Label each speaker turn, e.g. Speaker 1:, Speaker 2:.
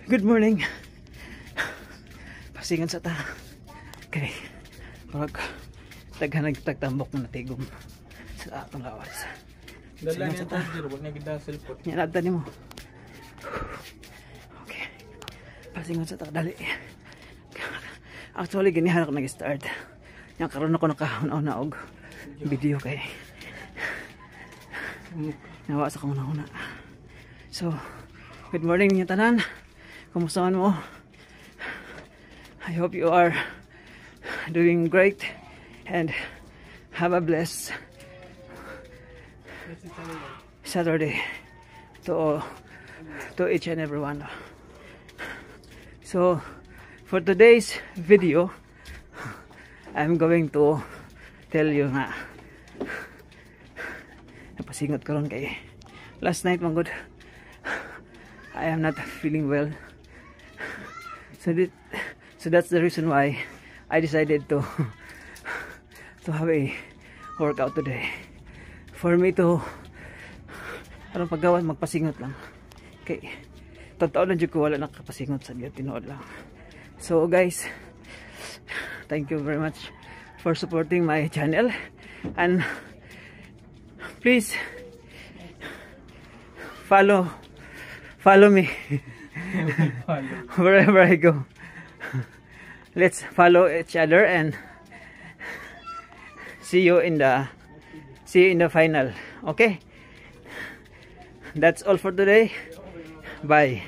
Speaker 1: Good morning. Pasingan sa ta. Okay. Parag taghanag tagtambok mo na tigom sa atong lawas.
Speaker 2: Dala niya charger, wag na gidasel po.
Speaker 1: Yan agta nimo. Okay. Pasingan sa ta dali. Actually ginihan ako nag-start. Yang karon ako nakahuna-una og video kay nawa sa kong una. So, good morning ninyo tanan. Kumusta man mo? I hope you are doing great and have a blessed Saturday to each and every one. So, for today's video, I'm going to tell you nga napasingot ko ron kay last night man good I am not feeling well. So that's the reason why I decided to have a workout today. For me to anong paggawan magpasingot lang. Okay. Totoo lang jud ko wala nakapasingot sa diyan tinuod lang. So guys, thank you very much for supporting my channel and please follow me wherever I go. Let's follow each other and see you in the final. Okay, that's all for today. Bye.